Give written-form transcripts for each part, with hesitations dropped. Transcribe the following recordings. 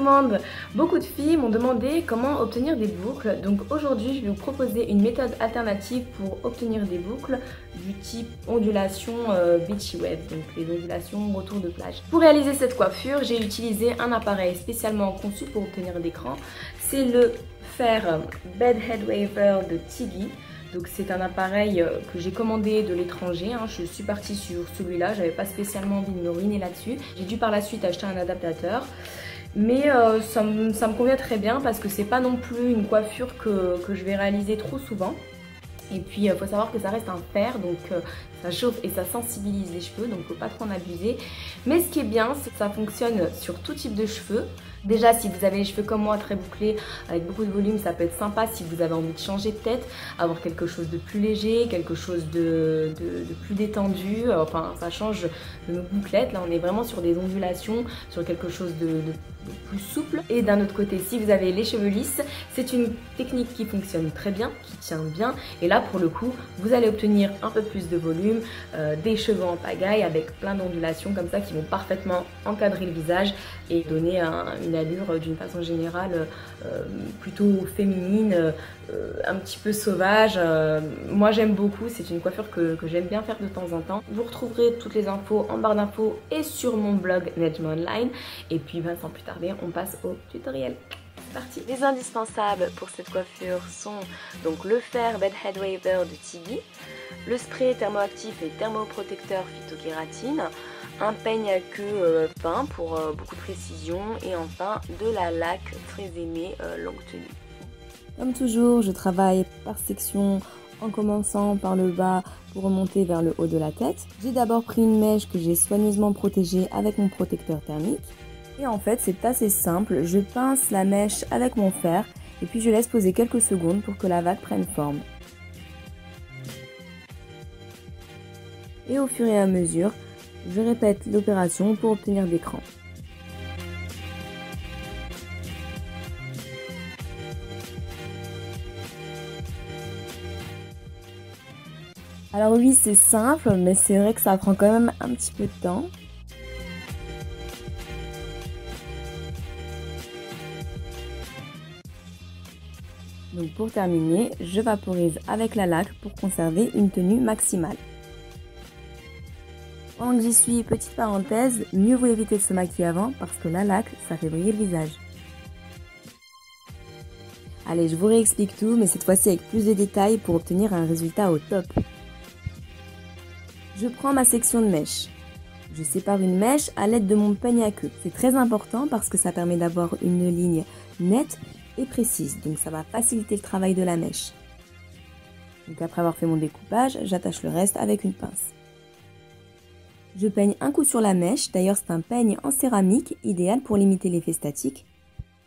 demande, beaucoup de filles m'ont demandé comment obtenir des boucles. Donc aujourd'hui, je vais vous proposer une méthode alternative pour obtenir des boucles du type ondulation beachy wave, donc les ondulations retour de plage. Pour réaliser cette coiffure, j'ai utilisé un appareil spécialement conçu pour obtenir des crans. C'est le Fair Bed Head Waver de Tiggy. Donc c'est un appareil que j'ai commandé de l'étranger, hein. Je suis partie sur celui-là, j'avais pas spécialement envie de me ruiner là-dessus. J'ai dû par la suite acheter un adaptateur. Mais ça me convient très bien parce que c'est pas non plus une coiffure que je vais réaliser trop souvent. Et puis il faut savoir que ça reste un fer, donc ça chauffe et ça sensibilise les cheveux, donc faut pas trop en abuser. Mais ce qui est bien, c'est que ça fonctionne sur tout type de cheveux. Déjà, si vous avez les cheveux comme moi, très bouclés, avec beaucoup de volume, ça peut être sympa si vous avez envie de changer de tête, avoir quelque chose de plus léger, quelque chose de plus détendu. Enfin, ça change de nos bouclettes. Là, on est vraiment sur des ondulations, sur quelque chose de plus souple. Et d'un autre côté, si vous avez les cheveux lisses, c'est une technique qui fonctionne très bien, qui tient bien. Et là, pour le coup, vous allez obtenir un peu plus de volume, des cheveux en pagaille avec plein d'ondulations comme ça qui vont parfaitement encadrer le visage et donner une allure d'une façon générale plutôt féminine, un petit peu sauvage. Moi j'aime beaucoup, c'est une coiffure que j'aime bien faire de temps en temps. Vous retrouverez toutes les infos en barre d'infos et sur mon blog Nejma Online. Et puis sans plus tarder, on passe au tutoriel. C'est parti. Les indispensables pour cette coiffure sont donc le Fair Bed Head Waver de Tiggy, le spray thermoactif et thermoprotecteur phytokératine, un peigne à queue peint pour beaucoup de précision et enfin de la laque très aimée longue tenue. Comme toujours, je travaille par section en commençant par le bas pour remonter vers le haut de la tête. J'ai d'abord pris une mèche que j'ai soigneusement protégée avec mon protecteur thermique. Et en fait, c'est assez simple. Je pince la mèche avec mon fer et puis je laisse poser quelques secondes pour que la vague prenne forme. Et au fur et à mesure, je répète l'opération pour obtenir des crans. Alors oui, c'est simple, mais c'est vrai que ça prend quand même un petit peu de temps. Donc pour terminer, je vaporise avec la laque pour conserver une tenue maximale. Pendant que j'y suis, petite parenthèse, mieux vaut éviter de se maquiller avant parce que la laque, ça fait briller le visage. Allez, je vous réexplique tout, mais cette fois-ci avec plus de détails pour obtenir un résultat au top. Je prends ma section de mèche. Je sépare une mèche à l'aide de mon peigne à queue. C'est très important parce que ça permet d'avoir une ligne nette et précise, donc ça va faciliter le travail de la mèche. Donc après avoir fait mon découpage, j'attache le reste avec une pince. Je peigne un coup sur la mèche, d'ailleurs c'est un peigne en céramique, idéal pour limiter l'effet statique.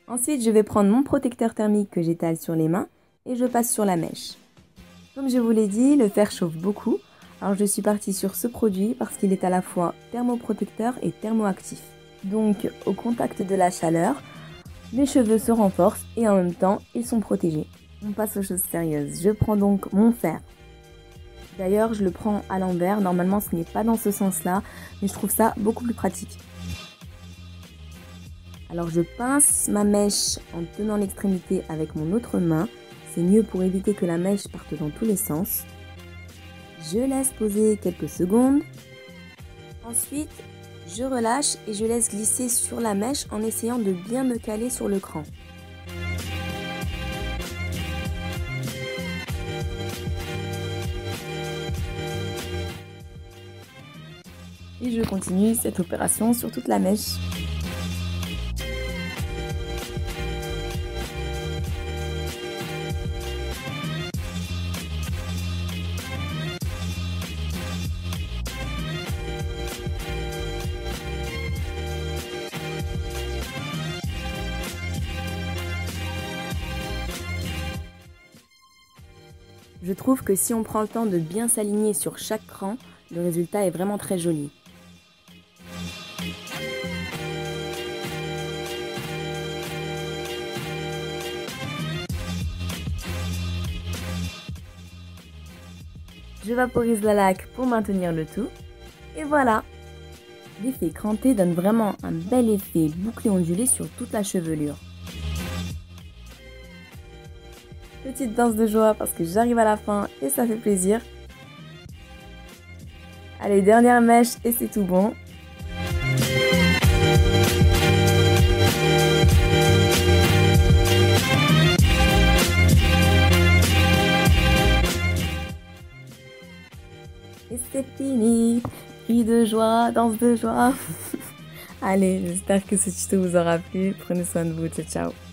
Ensuite je vais prendre mon protecteur thermique que j'étale sur les mains et je passe sur la mèche. Comme je vous l'ai dit, le fer chauffe beaucoup, alors je suis partie sur ce produit parce qu'il est à la fois thermoprotecteur et thermoactif. Donc au contact de la chaleur, les cheveux se renforcent et en même temps ils sont protégés. On passe aux choses sérieuses, je prends donc mon fer. D'ailleurs, je le prends à l'envers. Normalement, ce n'est pas dans ce sens-là, mais je trouve ça beaucoup plus pratique. Alors, je pince ma mèche en tenant l'extrémité avec mon autre main. C'est mieux pour éviter que la mèche parte dans tous les sens. Je laisse poser quelques secondes. Ensuite, je relâche et je laisse glisser sur la mèche en essayant de bien me caler sur le cran. Et je continue cette opération sur toute la mèche. Je trouve que si on prend le temps de bien s'aligner sur chaque cran, le résultat est vraiment très joli. Je vaporise la laque pour maintenir le tout. Et voilà! L'effet cranté donne vraiment un bel effet bouclé ondulé sur toute la chevelure. Petite danse de joie parce que j'arrive à la fin et ça fait plaisir. Allez, dernière mèche et c'est tout bon. Et c'est fini. Cri de joie, danse de joie. Allez, j'espère que ce tuto vous aura plu. Prenez soin de vous. Ciao, ciao.